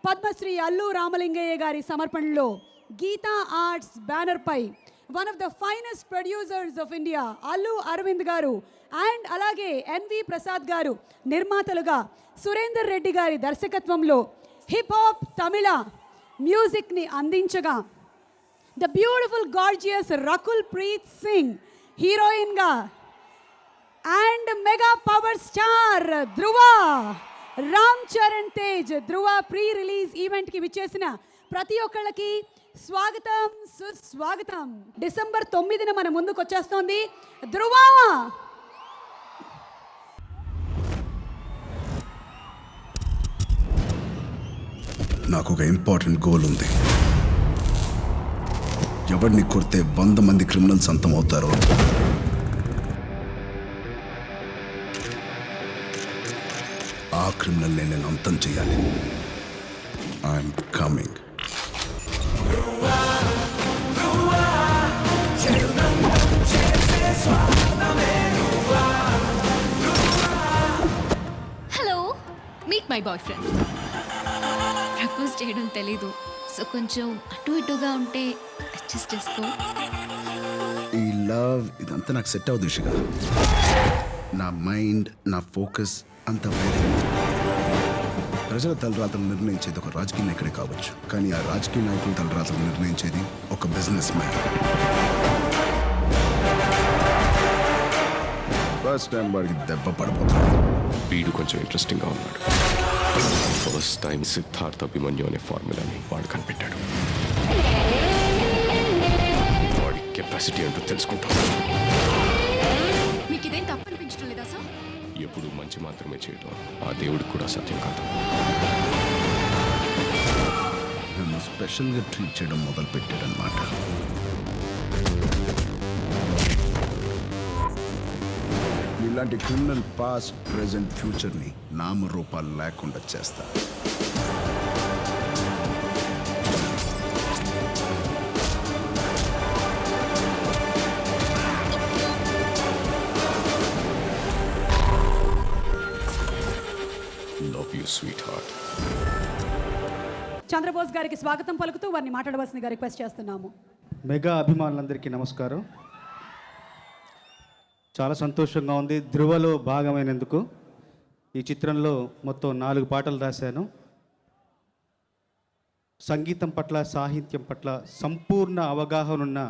పద్మశ్రీ అల్లు రామలింగయ్య గారి సమర్పణలో Geetha Arts banner పై one of the finest producers of India Allu Aravind garu and అలాగే ఎన్వి ప్రసాద్ గారు నిర్మాతలుగా సురేందర్ రెడ్డి గారి దర్శకత్వంలో హిప్ హాప్ తమిళ మ్యూజిక్ని అందించగా the beautiful gorgeous Rakul Preet Singh హీరోయిన్గా and mega power star Dhruva Ram Charan Tej Dhruva pre release ఈవెంట్కి విచ్చేసిన ప్రతి ఒక్కళ్ళకి స్వాగతం సుస్వాగతం. డిసెంబర్ 9న మన ముందుకు వచ్చేస్తోంది ధ్రువ. నాకు ఒక ఇంపార్టెంట్ గోల్ ఉంది. ఎవరిని కొడితే 100 మంది క్రిమినల్స్ అంతం అవుతారో ఆ క్రిమినల్ నేను అంతం చేయాలి. I'm coming. Hello, meet my boy friend. Propose చేయడం తెలీదు, సో కొంచెం అటు ఇటుగా ఉంటే అడ్జస్ట్ చేసుకో. ఈ లవ్ ఇదంతా నాకు సెట్ అవ్వదు ఇషిగా. నా మైండ్, నా ఫోకస్ అంత వేరే. ప్రజల తలరాతలు నిర్ణయించేది ఒక రాజకీయ నాయకుడే కావచ్చు, కానీ ఆ రాజకీయ నాయకుల తలరాతలు నిర్ణయించేది ఒక బిజినెస్ మ్యాన్. ఫస్ట్ టైం వాడికి దెబ్బ పడిపోతుంది. వీడు కొంచెం ఇంట్రెస్టింగ్గా ఉన్నాడు. ఫస్ట్ టైం సిద్ధార్థ అభిమన్యు అనే ఫార్ములాని వాడు కనిపెట్టాడు. వాడి కెపాసిటీ అంటూ తెలుసుకుంటాడు. మీకు ఇదేం తప్పు అనిపించడం లేదా సార్? ఎప్పుడు మంచి మాత్రమే చేయటం ఆ దేవుడికి కూడా సత్యం కాదు. నన్ను స్పెషల్గా ట్రీట్ చేయడం మొదలు పెట్టాడనమాట. ఇలాంటి క్రిమినల్ పాస్ట్, ప్రెజెంట్, ఫ్యూచర్ని నామరూపాలు లేకుండా చేస్తా. Love you sweetheart. Chandrabose గారికి స్వాగతం పలుకుతూ వారిని మాట్లాడవలసిందిగా రిక్వెస్ట్ చేస్తున్నాము. మెగా అభిమానులందరికీ నమస్కారం. చాలా సంతోషంగా ఉంది ధ్రువలో భాగమైనందుకు. ఈ చిత్రంలో మొత్తం 4 పాటలు రాశాను. సంగీతం పట్ల, సాహిత్యం పట్ల సంపూర్ణ అవగాహన ఉన్న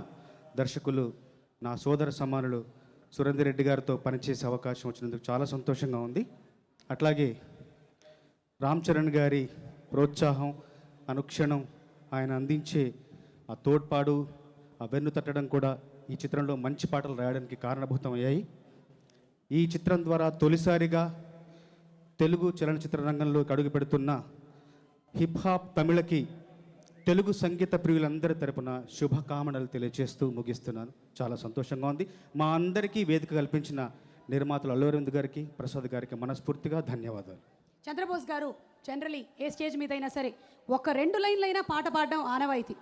దర్శకులు నా సోదర సమానులు సురేందర్ రెడ్డి గారితో పనిచేసే అవకాశం వచ్చినందుకు చాలా సంతోషంగా ఉంది. అట్లాగే రామ్ చరణ్ గారి ప్రోత్సాహం, అనుక్షణం ఆయన అందించే ఆ తోడ్పాడు, ఆ వెన్ను తట్టడం కూడా ఈ చిత్రంలో మంచి పాటలు రాయడానికి కారణభూతమయ్యాయి. ఈ చిత్రం ద్వారా తొలిసారిగా తెలుగు చలనచిత్ర రంగంలోకి అడుగు పెడుతున్న హిప్ హాప్ తమిళకి తెలుగు సంగీత ప్రియులందరి తరపున శుభకామనలు తెలియజేస్తూ ముగిస్తున్నాను. చాలా సంతోషంగా ఉంది. మా అందరికీ వేదిక కల్పించిన నిర్మాతలు అల్లు అరవింద్ గారికి, ప్రసాద్ గారికి మనస్ఫూర్తిగా ధన్యవాదాలు. చంద్రబోస్ గారు జనరలీ ఏ స్టేజ్ మీద అయినా సరే ఒక 2 లైన్లైనా పాట పాడడం ఆనవాయితీ.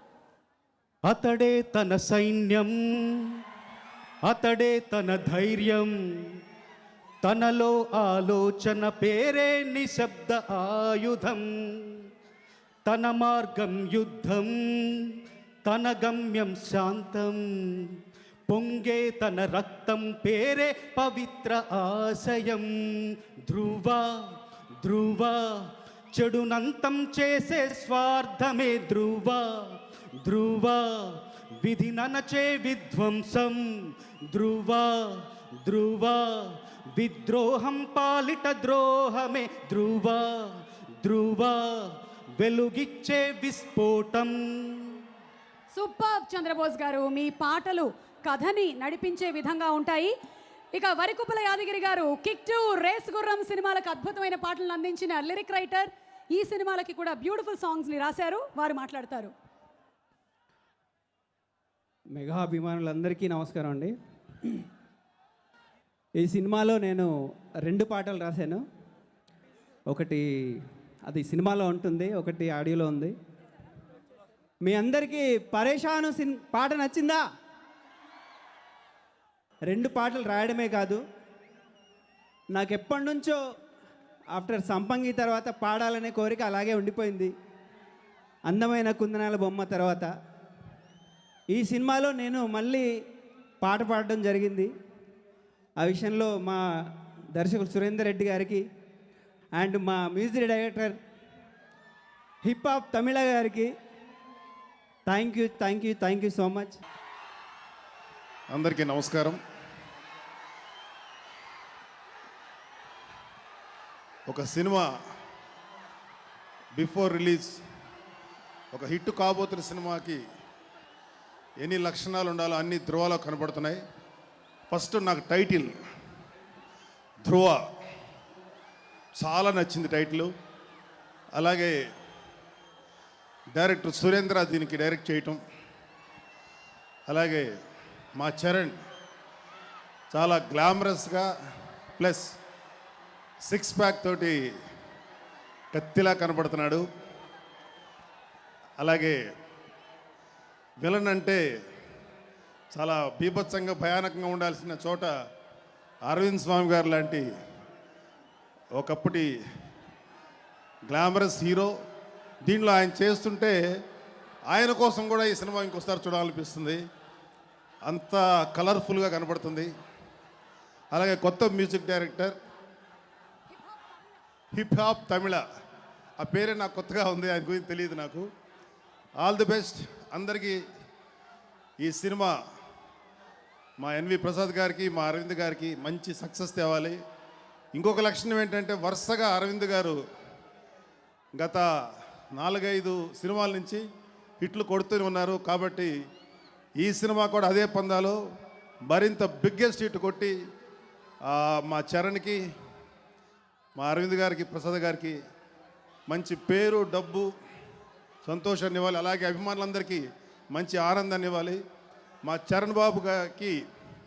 అతడే తన సైన్యం, అతడే తన ధైర్యం, తనలో ఆలోచన పేరే నిశ్శబ్ద ఆయుధం, తన మార్గం యుద్ధం, తన గమ్యం శాంతం, పొంగే తన రక్తం పేరే పవిత్ర ఆశయం. ధ్రువ ధ్రువ చెడునంతం చేసే స్వార్థమే ధ్రువ, ధ్రువ విధి ననచే విధ్వంసం, ధ్రువ ధ్రువ విద్రోహం పాలిట ద్రోహమే, ధ్రువ ధ్రువ వెలుగిచ్చే విస్ఫోటం. సూపర్ చంద్రబోస్ గారు, మీ పాటలు కథని నడిపించే విధంగా ఉంటాయి. ఇక వరికుప్పల యాదగిరి గారు కిక్ 2, రేస్ గుర్రం సినిమాలకు అద్భుతమైన పాటలను అందించిన లిరిక్ రైటర్, ఈ సినిమాలకి కూడా బ్యూటిఫుల్ సాంగ్స్ని రాశారు. వారు మాట్లాడతారు. మెగా అభిమానులందరికీ నమస్కారం అండి. ఈ సినిమాలో నేను 2 పాటలు రాశాను. ఒకటి అది సినిమాలో ఉంటుంది, ఒకటి ఆడియోలో ఉంది. మీ అందరికీ పరేషాను పాట నచ్చిందా? 2 పాటలు రాయడమే కాదు, నాకు ఎప్పటి నుంచో ఆఫ్టర్ సంపంగి తర్వాత పాడాలనే కోరిక అలాగే ఉండిపోయింది. అందమైన కుందనాల బొమ్మ తర్వాత ఈ సినిమాలో నేను మళ్ళీ పాట పాడడం జరిగింది. ఆ విషయంలో మా దర్శకుడు సురేందర్ రెడ్డి గారికి అండ్ మా మ్యూజిక్ డైరెక్టర్ హిప్ హాప్ తమిళ గారికి థ్యాంక్ యూ సో మచ్. అందరికీ నమస్కారం. ఒక సినిమా బిఫోర్ రిలీజ్ ఒక హిట్ కాబోతున్న సినిమాకి ఎన్ని లక్షణాలు ఉండాలో అన్ని ధ్రువాలో కనబడుతున్నాయి. ఫస్ట్ నాకు టైటిల్ ధ్రువ చాలా నచ్చింది టైటిల్. అలాగే డైరెక్టర్ సురేంద్ర దీనికి డైరెక్ట్ చేయటం, అలాగే మా చరణ్ చాలా గ్లామరస్గా ప్లస్ 6 ప్యాక్ తోటి కత్తిలా కనబడుతున్నాడు. అలాగే విలన్ అంటే చాలా బీభత్సంగా భయానకంగా ఉండాల్సిన చోట అరవింద్ స్వామి గారు లాంటి ఒకప్పటి గ్లామరస్ హీరో. దీనిలో ఆయన చేస్తుంటే ఆయన కోసం కూడా ఈ సినిమా ఇంకోసారి చూడాలనిపిస్తుంది. అంత కలర్ఫుల్గా కనబడుతుంది. అలాగే కొత్త మ్యూజిక్ డైరెక్టర్ హిప్ హాప్ తమిళ, ఆ పేరే నాకు కొత్తగా ఉంది, ఆయన గురించి తెలియదు నాకు. ఆల్ ది బెస్ట్ అందరికీ. ఈ సినిమా మా ఎన్వి ప్రసాద్ గారికి మా అరవింద్ గారికి మంచి సక్సెస్ తేవాలి. ఇంకొక లక్షణం ఏంటంటే వరుసగా అరవింద్ గారు గత 4-5 సినిమాల నుంచి హిట్లు కొడుతూనే ఉన్నారు. కాబట్టి ఈ సినిమా కూడా అదే పందాలో మరింత బిగ్గెస్ట్ హిట్ కొట్టి మా చరణ్కి మా అరవింద్ గారికి ప్రసాద్ గారికి మంచి పేరు డబ్బు సంతోషాన్ని ఇవ్వాలి. అలాగే అభిమానులందరికీ మంచి ఆనందాన్ని ఇవ్వాలి. మా చరణ్ బాబు గారికి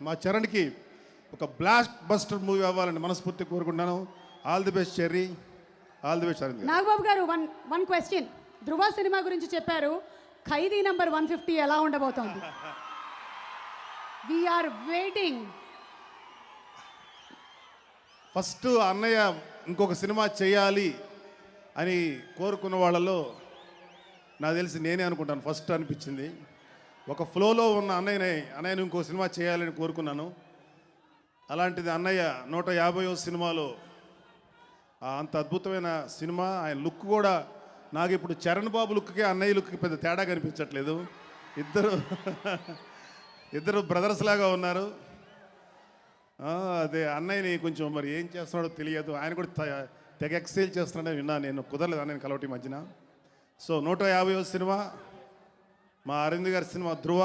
మా చరణ్కి ఒక బ్లాస్ట్ బస్టర్ మూవీ అవ్వాలని మనస్ఫూర్తి కోరుకుంటున్నాను. All the best Cherry, all the best Aravind గారు. నాగబాబు గారు వన్ క్వశ్చన్. ధృవ సినిమా గురించి చెప్పారు, ఖైదీ నంబర్ 150 ఎలా ఉండబోతోంది? We are waiting. ఫస్ట్ అన్నయ్య ఇంకొక సినిమా చేయాలి అని కోరుకున్న వాళ్ళలో నాకు తెలిసి నేనే అనుకుంటాను. ఫస్ట్ అనిపించింది ఒక ఫ్లోలో ఉన్న అన్నయ్యను ఇంకో సినిమా చేయాలని కోరుకున్నాను. అలాంటిది అన్నయ్య 150వ సినిమాలో అంత అద్భుతమైన సినిమా. ఆయన లుక్ కూడా నాకు ఇప్పుడు చరణ్ బాబు లుక్కి అన్నయ్య లుక్కి పెద్ద తేడా కనిపించట్లేదు. ఇద్దరు బ్రదర్స్ లాగా ఉన్నారు. అదే అన్నయ్యని కొంచెం మరి ఏం చేస్తున్నాడో తెలియదు. ఆయన కూడా తెగ ఎక్సైల్ చేస్తున్నాడని విన్నా నేను. కుదరలేదు అన్నయ్యని కలవటి మధ్యన. సో 150వ సినిమా మా అరవింద్ గారి సినిమా ధ్రువ,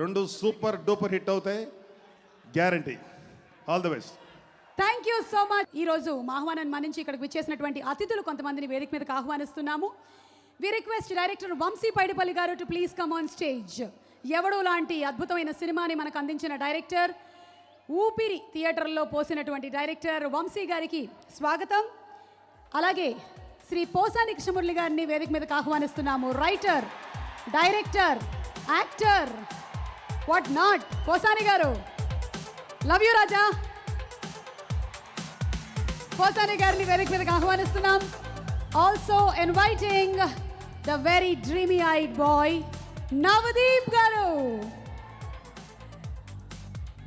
2 సూపర్ డూపర్ హిట్ అవుతాయి guarantee. All the best. Thank you so much. ఈరోజు మా ఆహ్వానాన్ని మన్నించి ఇక్కడికి విచ్చేసినటువంటి అతిథులు కొంతమందిని వేదిక మీదకి ఆహ్వానిస్తున్నాము. We request director Vamshi Paidipally garu to please come on stage. Yevadu లాంటి అద్భుతమైన సినిమాని మనకు అందించిన డైరెక్టర్, ఊపిరి థియేటర్లో పోసినటువంటి డైరెక్టర్ వంశీ గారికి స్వాగతం. అలాగే శ్రీ పోసాని కృష్ణమురళి గారిని వేదిక మీదకి ఆహ్వానిస్తున్నాము. Writer, director, actor, what not. Posani garu, love you Raja. Posani గారిని వేదిక మీదకి ఆహ్వానిస్తున్నాం. Also inviting the very dreamy eyed boy Navdeep garu.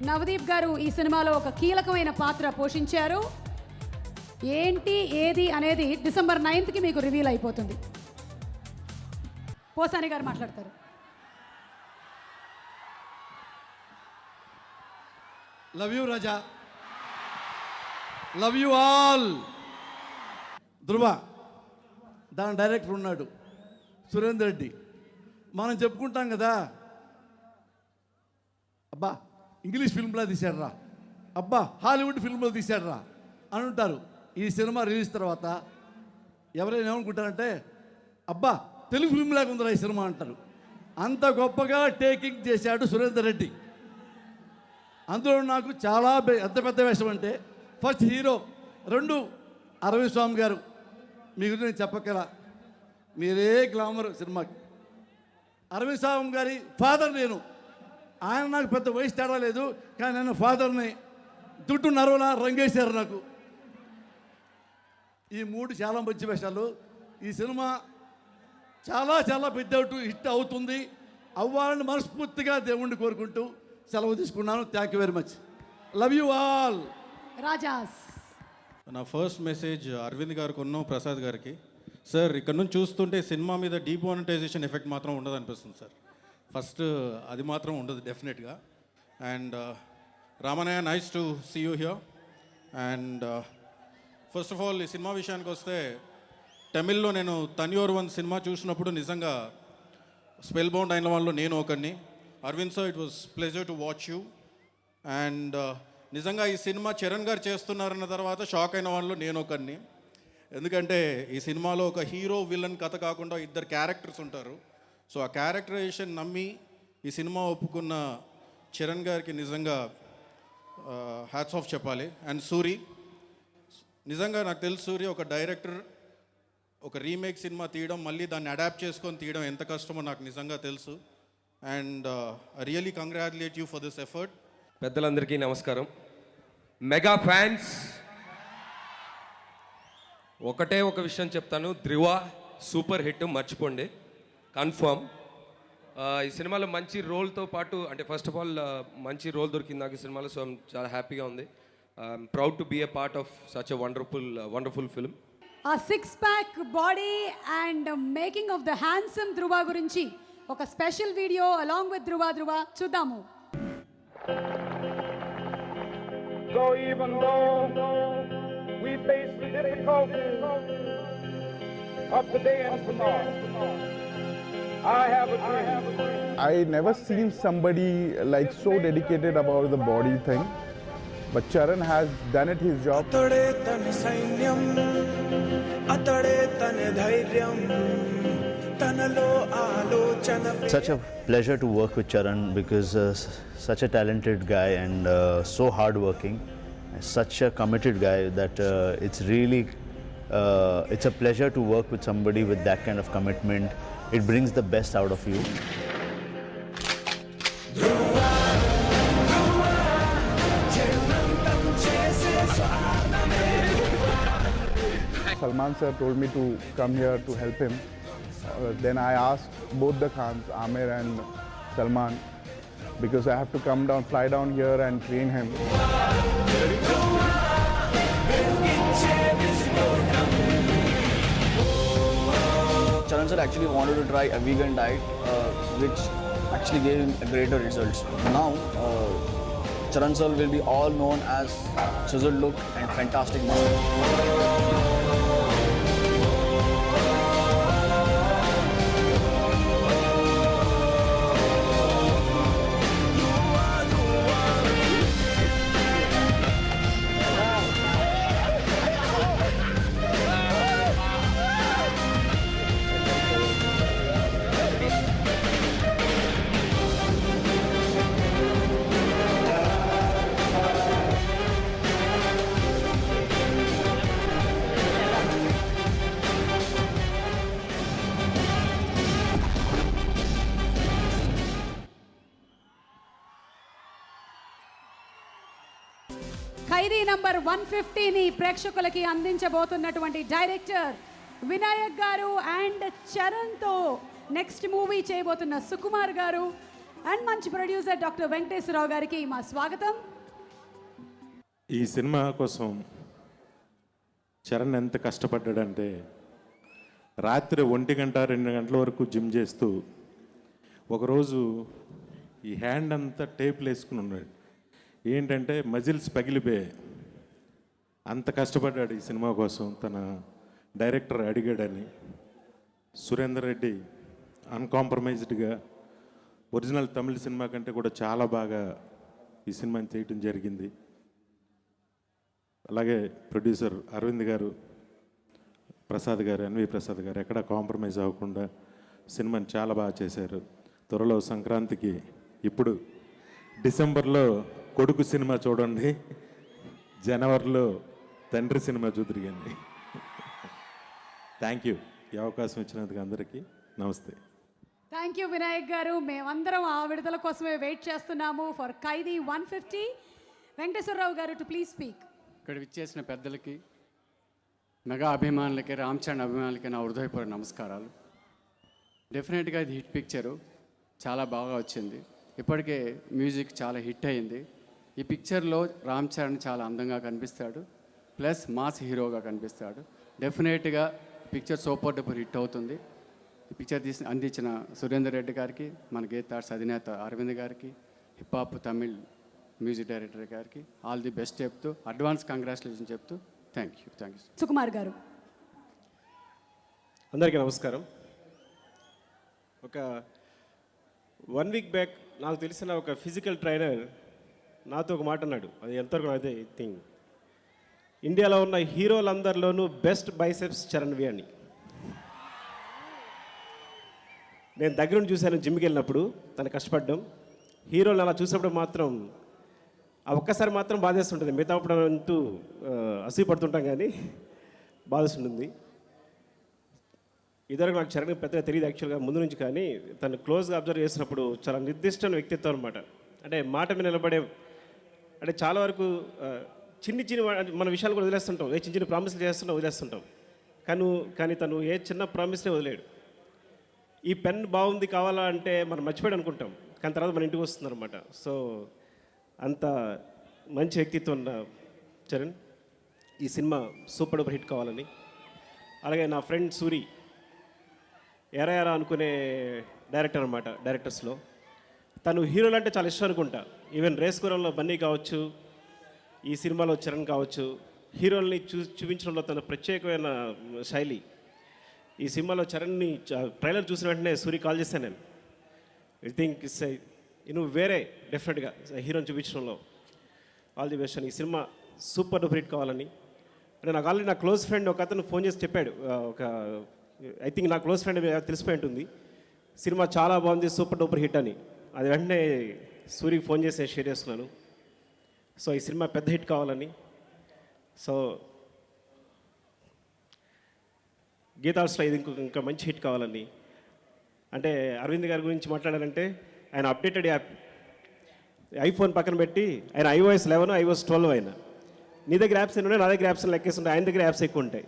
Navdeep గారు ఈ సినిమాలో ఒక కీలకమైన పాత్ర పోషించారు. ఏంటి ఏది అనేది డిసెంబర్ 9th మీకు రివీల్ అయిపోతుంది. పోసాని గారు మాట్లాడతారు. Love you Raja, love you all. Dhruva దాని డైరెక్టర్ ఉన్నాడు సురేందర్ రెడ్డి. మనం చెప్పుకుంటాం కదా, అబ్బా ఇంగ్లీష్ ఫిల్మ్లో తీశాడురా, అబ్బా హాలీవుడ్ ఫిల్మ్లో తీశాడురా అని ఉంటారు. ఈ సినిమా రిలీజ్ తర్వాత ఎవరైనా ఏమనుకుంటారంటే, అబ్బా తెలుగు ఫిల్మ్ లాగా ఉందిరా ఈ సినిమా అంటారు. అంత గొప్పగా టేకింగ్ చేశాడు సురేందర్ రెడ్డి. అందులో నాకు చాలా ఎంత పెద్ద వేషం అంటే, ఫస్ట్ హీరో, 2 అరవింద్ స్వామి గారు. మీ గురించి నేను చెప్పగల, మీరే గ్లామర్ సినిమాకి. అరవింద్ స్వామి గారి ఫాదర్ నేను. ఆయన నాకు పెద్ద వయసు తేడా లేదు, కానీ నేను ఫాదర్ని. దుడ్డు నరవలా రంగేశారు నాకు. ఈ 3 చాలా మంచి వేషాలు. ఈ సినిమా చాలా చాలా పెద్ద హిట్ అవుతుంది, అవ్వాలని మనస్ఫూర్తిగా దేవుణ్ణి కోరుకుంటూ సెలవు తీసుకున్నాను. Thank you very much. Love you all. Rajas. నా ఫస్ట్ మెసేజ్ అరవింద్ గారికి ఉన్ను ప్రసాద్ గారికి. సార్ ఇక్కడ నుంచి చూస్తుంటే సినిమా మీద డీమానిటైజేషన్ ఎఫెక్ట్ మాత్రం ఉండదు అనిపిస్తుంది సార్. ఫస్ట్ అది మాత్రం ఉండదు డెఫినెట్గా. And Ramanayya, nice to see you here. And first of all ఈ సినిమా విషయానికి వస్తే, తమిళ్లో నేను తన్యోర్ వన్ సినిమా చూసినప్పుడు నిజంగా స్పెల్ బౌండ్ అయిన వాళ్ళు నేను ఒకరిని. Aravind sir, it was pleasure to watch you. And నిజంగా ఈ సినిమా చరణ్ గారు చేస్తున్నారన్న తర్వాత షాక్ అయిన వాళ్ళు నేను ఒకరిని. ఎందుకంటే ఈ సినిమాలో ఒక హీరో విలన్ కథ కాకుండా ఇద్దరు క్యారెక్టర్స్ ఉంటారు. సో ఆ క్యారెక్టరైజేషన్ నమ్మి ఈ సినిమా ఒప్పుకున్న చరణ్ గారికి నిజంగా హ్యాట్స్ ఆఫ్ చెప్పాలి. అండ్ సూరి, నిజంగా నాకు తెలుసు సూరి ఒక డైరెక్టర్ ఒక రీమేక్ సినిమా తీయడం, మళ్ళీ దాన్ని అడాప్ట్ చేసుకొని తీయడం ఎంత కష్టమో నాకు నిజంగా తెలుసు. And I really congratulate you for this effort. పెద్దలందరికీ నమస్కారం. మెగా ఫ్యాన్స్, ఒకటే ఒక విషయం చెప్తాను, ధ్రువ సూపర్ హిట్, మర్చిపోండి, కన్ఫర్మ్. ఈ సినిమాలో మంచి రోల్తో పాటు, అంటే ఫస్ట్ ఆఫ్ ఆల్ మంచి రోల్ దొరికింది నాకు ఈ సినిమాలో. సో చాలా హ్యాపీగా ఉంది. Proud to be a part of such a wonderful film. ఆ 6-pack body and making of the handsome Dhruva గురించి ఒక స్పెషల్ వీడియో అలాంగ్ విత్ ధ్రువ చూద్దాము. So even though we face the difficulties of today and tomorrow, I have a dream. I never seen somebody like so dedicated about the body thing, but Charan has done it his job. Atade tan sainyam, atade tan dhairyam, tanalo alochana. Such a pleasure to work with Charan because such a talented guy and so hardworking, such a committed guy that it's really it's a pleasure to work with somebody with that kind of commitment. It brings the best out of you. Salman sir told me to come here to help him. Then I asked both the Khans, Amir and Salman, because I have to come down, fly down here and train him. Charan sir actually wanted to try a vegan diet, which actually gave him greater results. Now, Charan sir will be all known as chiseled look and fantastic muscle. Khaidi number 150ని ప్రేక్షకులకి అందించబోతున్నటువంటి director Vinayak గారు and చరణ్తో next movie చేయబోతున్న సుకుమార్ గారు and మంచి producer doctor Venkateswararao గారికి మా స్వాగతం. ఈ సినిమా కోసం చరణ్ ఎంత కష్టపడ్డాడంటే రాత్రి 1 గంట 2 గంటల వరకు జిమ్ చేస్తూ ఒకరోజు ఈ హ్యాండ్ అంతా టేప్లు వేసుకుని ఉన్నాడు. ఏంటంటే మజిల్స్ పగిలిపోయాయి. అంత కష్టపడ్డాడు ఈ సినిమా కోసం. తన డైరెక్టర్ అడిగాడని సురేందర్ రెడ్డి అన్కాంప్రమైజ్డ్గా ఒరిజినల్ తమిళ సినిమా కంటే కూడా చాలా బాగా ఈ సినిమాని చేయటం జరిగింది. అలాగే ప్రొడ్యూసర్ అరవింద్ గారు, ప్రసాద్ గారు, ఎన్వి ప్రసాద్ గారు ఎక్కడా కాంప్రమైజ్ అవ్వకుండా సినిమాని చాలా బాగా చేశారు. త్వరలో సంక్రాంతికి, ఇప్పుడు డిసెంబర్లో కొడుకు సినిమా చూడండి, జనవరిలో తండ్రి సినిమా చూద్దరికండి. Thank you. ఈ అవకాశం ఇచ్చినందుకు అందరికీ నమస్తే. థ్యాంక్ యూ వినాయక్ గారు. మేమందరం ఆ విడుదల కోసమే వెయిట్ చేస్తున్నాము ఫర్ ఖైదీ 150. వెంకటేశ్వరరావు గారు టు ప్లీజ్ స్పీక్. ఇక్కడ విచ్చేసిన పెద్దలకి, మెగా అభిమానులకి, రామ్ చరణ్ అభిమానులకి నా హృదయపూర్వక నమస్కారాలు. డెఫినెట్గా ఇది హిట్ పిక్చరు, చాలా బాగా వచ్చింది. ఇప్పటికే మ్యూజిక్ చాలా హిట్ అయింది. ఈ పిక్చర్లో రామ్ చరణ్ చాలా అందంగా కనిపిస్తాడు, ప్లస్ మాస్ హీరోగా కనిపిస్తాడు. డెఫినెట్గా పిక్చర్ సూపర్ డూపర్ హిట్ అవుతుంది. ఈ పిక్చర్ అందించిన సురేందర్ రెడ్డి గారికి, మన గీతా ఆర్ట్స్ అధినేత అరవింద్ గారికి, hip hop Tamil music director గారికి ఆల్ ది బెస్ట్ చెప్తూ, అడ్వాన్స్ కంగ్రాచులేషన్ చెప్తూ థ్యాంక్ యూ. సుకుమార్ గారు. అందరికీ నమస్కారం. ఒక 1 వీక్ బ్యాక్ నాకు తెలిసిన ఒక ఫిజికల్ ట్రైనర్ నాతో ఒక మాట అన్నాడు. అది ఎంతవరకు అదే థింగ్, ఇండియాలో ఉన్న హీరోలందరిలోనూ బెస్ట్ బైసెప్స్ చరణ్వి అని. నేను దగ్గర నుండి చూశాను జిమ్కి వెళ్ళినప్పుడు తను కష్టపడ్డం. హీరోలు అలా చూసినప్పుడు మాత్రం ఆ ఒక్కసారి మాత్రం బాధేస్తుంటుంది, మిగతా అప్పుడు అంటూ అసూయపడుతుంటాం కానీ బాధేస్తుంటుంది. ఇదివరకు నాకు చరణ్ పెద్దగా తెలియదు యాక్చువల్గా ముందు నుంచి, కానీ తను క్లోజ్గా అబ్జర్వ్ చేసినప్పుడు చాలా నిర్దిష్టమైన వ్యక్తిత్వం అనమాట. అంటే మాట మీద నిలబడే, అంటే చాలా వరకు చిన్ని మన విషయాలు కూడా వదిలేస్తుంటాం, ఏ చిన్న ప్రామిస్లు చేస్తుంటాం వదిలేస్తుంటాం, కానీ తను ఏ చిన్న ప్రామిస్నే వదిలేడు. ఈ పెన్ బాగుంది కావాలా అంటే మనం మర్చిపోయాడు అనుకుంటాం, కానీ తర్వాత మన ఇంటికి వస్తుంది అనమాట. సో అంత మంచి వ్యక్తిత్వం ఉన్న చరణ్ ఈ సినిమా సూపర్ డూపర్ హిట్ కావాలని. అలాగే నా ఫ్రెండ్ సూరి ఎరా అనుకునే డైరెక్టర్ అనమాట, డైరెక్టర్స్లో తను హీరోలు అంటే చాలా ఇష్టం అనుకుంటా. ఈవెన్ రేస్ గురంలో బన్నీ కావచ్చు, ఈ సినిమాలో చరణ్ కావచ్చు, హీరోల్ని చూపించడంలో తన ప్రత్యేకమైన శైలి. ఈ సినిమాలో చరణ్ని ట్రైలర్ చూసిన వెంటనే సూరి కాల్ చేశాను నేను. ఐ థింక్ నువ్వు వేరే డెఫినెట్గా హీరోని చూపించడంలో ఆల్ ది బెస్ట్ అని. ఈ సినిమా సూపర్ డూపర్ హిట్ కావాలని. అంటే నాకు ఆల్రెడీ నా క్లోజ్ ఫ్రెండ్ ఒక అతను ఫోన్ చేసి చెప్పాడు, ఐ థింక్ నా క్లోజ్ ఫ్రెండ్ తెలిసిపోయి ఉంటుంది, సినిమా చాలా బాగుంది సూపర్ డూపర్ హిట్ అని. అది వెంటనే సూరికి ఫోన్ చేసి నేను షేర్ చేస్తున్నాను. సో ఈ సినిమా పెద్ద హిట్ కావాలని. సో గీతాల్స్లో ఇది ఇంకా మంచి హిట్ కావాలని. అంటే అరవింద్ గారి గురించి మాట్లాడాలంటే ఆయన అప్డేటెడ్ యాప్, ఐఫోన్ పక్కన పెట్టి ఆయన iOS 11 iOS 12 అయినా. నీ దగ్గర యాప్స్ ఎన్ని ఉన్నాయి, నా దగ్గర యాప్స్ లెక్కేస్తుంటాయి, ఆయన దగ్గర యాప్స్ ఎక్కువ ఉంటాయి.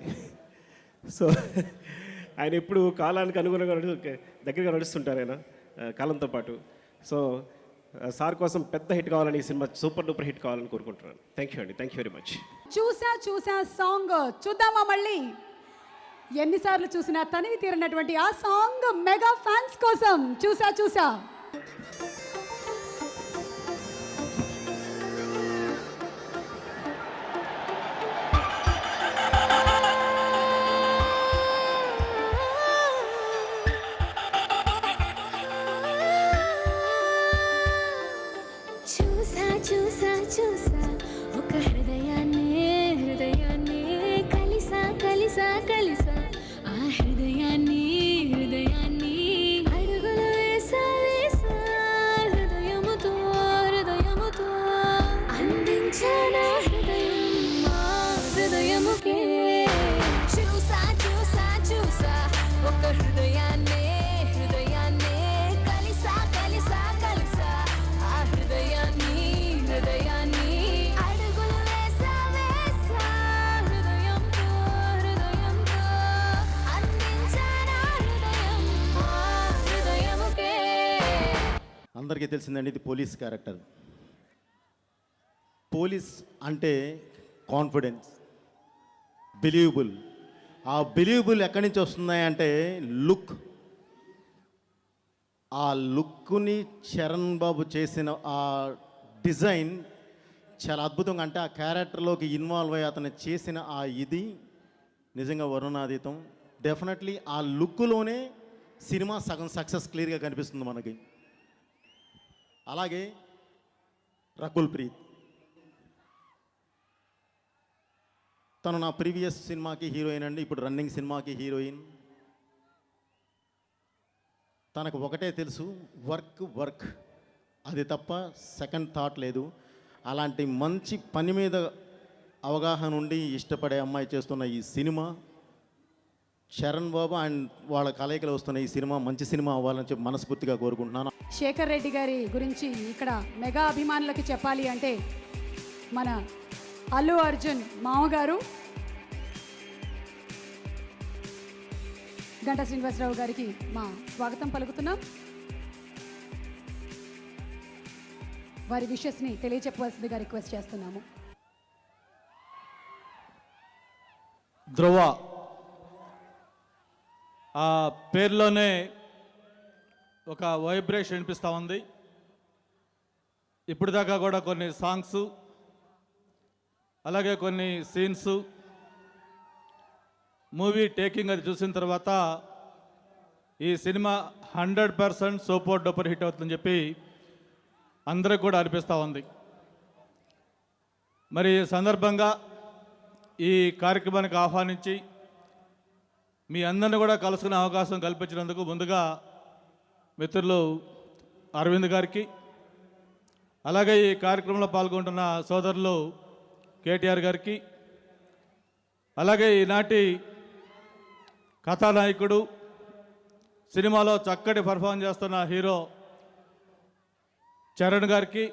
సో ఆయన ఇప్పుడు కాలానికి అనుగుణంగా దగ్గరగా నడుస్తుంటారు ఆయన కాలంతో పాటు. సో సార్ కోసం పెద్ద హిట్ కావాలని, ఈ సినిమా సూపర్ డూపర్ హిట్ కావాలని కోరుకుంటున్నాను. థ్యాంక్ యూ అండి, థ్యాంక్ యూ వెరీ మచ్. చూసా సాంగ్ చూద్దామా మళ్ళీ? ఎన్నిసార్లు చూసినా తనివి తీరినటువంటి ఆ సాంగ్ మెగా ఫ్యాన్స్ కోసం చూసా. చూసా ఒక హృదయాన్ని కలిసా ఆ హృదయాన్ని అడుగులు వేసా హృదయముతో అందించానా హృదయముకే. చూసా ఒక హృదయాన్ని కలిసా ఆ హృదయాన్ని అడుగులు వేసా హృదయంతో అందించానా హృదయముకే. అందరికీ తెలిసిందండి, ఇది పోలీస్ క్యారెక్టర్. పోలీస్ అంటే కాన్ఫిడెన్స్, బిలీవబుల్. ఆ బిలీవబుల్ ఎక్కడి నుంచి వస్తున్నాయంటే లుక్. ఆ లుక్ని చరణ్ బాబు చేసిన ఆ డిజైన్ చాలా అద్భుతంగా, అంటే ఆ క్యారెక్టర్లోకి ఇన్వాల్వ్ అయ్యి అతను చేసిన ఆ ఇది నిజంగా వర్ణనాతీతం. డెఫినెట్లీ ఆ లుక్లోనే సినిమా సగం సక్సెస్ క్లియర్గా కనిపిస్తుంది మనకి. అలాగే రకుల్ ప్రీత్, తను నా ప్రీవియస్ సినిమాకి హీరోయిన్ అండి, ఇప్పుడు రన్నింగ్ సినిమాకి హీరోయిన్. తనకు ఒకటే తెలుసు, వర్క్, అది తప్ప సెకండ్ థాట్ లేదు. అలాంటి మంచి పని మీద అవగాహన ఉండి ఇష్టపడే అమ్మాయి చేస్తున్న ఈ సినిమా, చరణ్ బాబు అండ్ వాళ్ళ కలయికలు వస్తున్న ఈ సినిమా మంచి సినిమా అవ్వాలని చెప్పి మనస్ఫూర్తిగా కోరుకుంటున్నాను. శేఖర్ రెడ్డి గారి గురించి ఇక్కడ మెగా అభిమానులకి చెప్పాలి అంటే మన అల్లు అర్జున్ మామగారు గంటా శ్రీనివాసరావు గారికి మా స్వాగతం పలుకుతున్నాం. వారి విషెస్ని తెలియచెప్పవలసిందిగా రిక్వెస్ట్ చేస్తున్నాము. ధ్రువ, ఆ పేరులోనే ఒక వైబ్రేషన్ వినిపిస్తూ ఉంది. ఇప్పుడు దాకా కూడా కొన్ని సాంగ్స్, అలాగే కొన్ని సీన్స్, మూవీ టేకింగ్ అది చూసిన తర్వాత ఈ సినిమా 100% సూపర్ డూపర్ హిట్ అవుతుందని చెప్పి అందరికి కూడా అనిపిస్తూ ఉంది. మరి ఈ సందర్భంగా ఈ కార్యక్రమానికి ఆహ్వానించి మీ అందరిని కూడా కలుసుకునే అవకాశం కల్పించినందుకు ముందుగా మిత్రులు అరవింద్ గారికి, అలాగే ఈ కార్యక్రమంలో పాల్గొంటున్న సోదరులు కేటీఆర్ గారికి, అలాగే ఈనాటి కథానాయకుడు, సినిమాలో చక్కటి పర్ఫార్మ్ చేస్తున్న హీరో చరణ్ గారికి,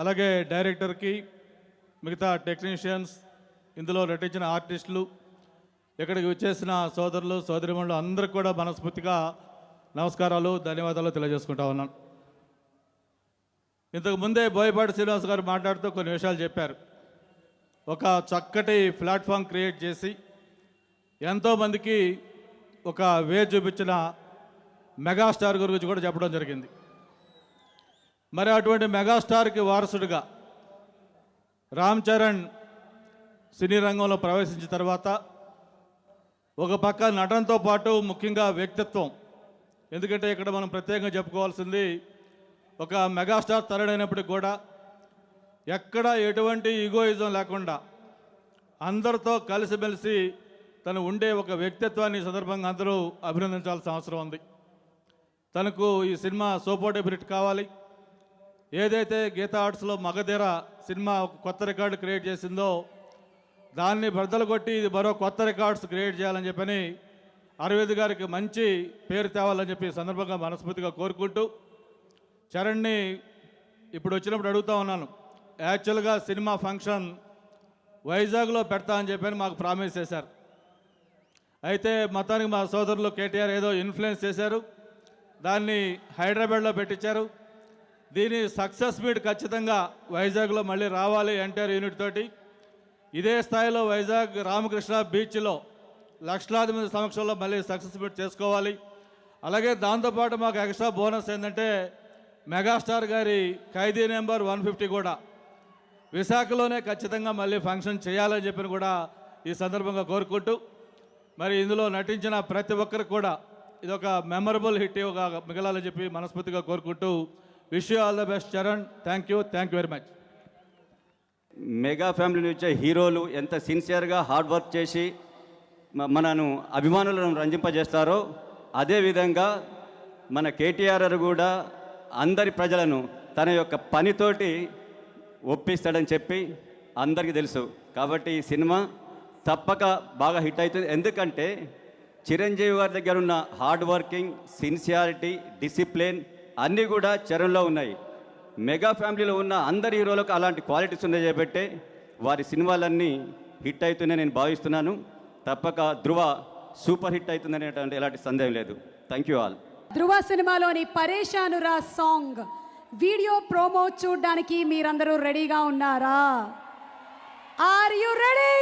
అలాగే డైరెక్టర్కి, మిగతా టెక్నీషియన్స్, ఇందులో నటించిన ఆర్టిస్టులు, ఇక్కడికి వచ్చేసిన సోదరులు సోదరిమణులు అందరికీ కూడా మనస్ఫూర్తిగా నమస్కారాలు, ధన్యవాదాలు తెలియజేసుకుంటా ఉన్నాను. ఇంతకు ముందే బోయపాటి శ్రీనివాస్ గారు మాట్లాడుతూ కొన్ని విషయాలు చెప్పారు. ఒక చక్కటి ప్లాట్ఫామ్ క్రియేట్ చేసి ఎంతోమందికి ఒక వే చూపించిన మెగాస్టార్ గురించి కూడా చెప్పడం జరిగింది. మరి అటువంటి మెగాస్టార్కి వారసుడిగా రామ్ చరణ్ సినీ రంగంలో ప్రవేశించిన తర్వాత ఒక పక్క నటనతో పాటు ముఖ్యంగా వ్యక్తిత్వం, ఎందుకంటే ఇక్కడ మనం ప్రత్యేకంగా చెప్పుకోవాల్సింది ఒక మెగాస్టార్ తరుడైనప్పటికి కూడా ఎక్కడ ఎటువంటి ఈగోయిజం లేకుండా అందరితో కలిసిమెలిసి తను ఉండే ఒక వ్యక్తిత్వాన్ని సందర్భంగా అందరూ అభినందించాల్సిన అవసరం ఉంది. తనకు ఈ సినిమా సూపర్ డూపర్ హిట్ కావాలి. ఏదైతే గీతా ఆర్ట్స్లో మగధీర సినిమా ఒక కొత్త రికార్డు క్రియేట్ చేసిందో దాన్ని బద్దలు కొట్టి ఇది మరో కొత్త రికార్డ్స్ క్రియేట్ చేయాలని చెప్పని అరవింద్ గారికి మంచి పేరు తేవాలని చెప్పి సందర్భంగా మనస్ఫూర్తిగా కోరుకుంటూ, చరణ్ని ఇప్పుడు వచ్చినప్పుడు అడుగుతా ఉన్నాను, యాక్చువల్గా సినిమా ఫంక్షన్ వైజాగ్లో పెడతా అని చెప్పని మాకు ప్రామిస్ చేశారు. అయితే మొత్తానికి మా సోదరులు కేటీఆర్ ఏదో ఇన్ఫ్లుయెన్స్ చేశారు, దాన్ని హైదరాబాద్లో పెట్టించారు. దీని సక్సెస్ మీట్ ఖచ్చితంగా వైజాగ్లో మళ్ళీ రావాలి ఎన్టీఆర్ యూనిట్ తోటి. ఇదే స్థాయిలో వైజాగ్ రామకృష్ణ బీచ్లో లక్షలాది మంది సమక్షంలో మళ్ళీ సక్సెస్ మీట్ చేసుకోవాలి. అలాగే దాంతోపాటు మాకు ఎక్స్ట్రా బోనస్ ఏంటంటే మెగాస్టార్ గారి ఖైదీ నెంబర్ 150 కూడా విశాఖలోనే ఖచ్చితంగా మళ్ళీ ఫంక్షన్ చేయాలని చెప్పి కూడా ఈ సందర్భంగా కోరుకుంటూ, మరి ఇందులో నటించిన ప్రతి ఒక్కరికి కూడా ఇదొక మెమరబుల్ హిట్ మిగలాలని చెప్పి మనస్ఫూర్తిగా కోరుకుంటూ, wish you all the best Charan. Thank you very much. Mega family నుంచి హీరోలు ఎంత సిన్సియర్గా హార్డ్ వర్క్ చేసి మనను అభిమానులను రంజింపజేస్తారో అదేవిధంగా మన కేటీఆర్ కూడా అందరి ప్రజలను తన యొక్క పనితోటి ఒప్పిస్తాడని చెప్పి అందరికీ తెలుసు. కాబట్టి ఈ సినిమా తప్పక బాగా హిట్ అవుతుంది. ఎందుకంటే చిరంజీవి గారి దగ్గర ఉన్న హార్డ్ వర్కింగ్, సిన్సియారిటీ, డిసిప్లిన్ అన్నీ కూడా చరణ్లో ఉన్నాయి. మెగా ఫ్యామిలీలో ఉన్న అందరి హీరోలకు అలాంటి క్వాలిటీస్ ఉన్నాయి కాబట్టి వారి సినిమాలన్నీ హిట్ అవుతున్నాయని నేను భావిస్తున్నాను. తప్పక ధ్రువ సూపర్ హిట్ అవుతుందనేటువంటి ఎలాంటి సందేహం లేదు. Thank you all. ధ్రువ సినిమాలోని పరేషానురా సాంగ్ వీడియో ప్రోమో చూడడానికి మీరందరూ రెడీగా ఉన్నారా? Are you ready?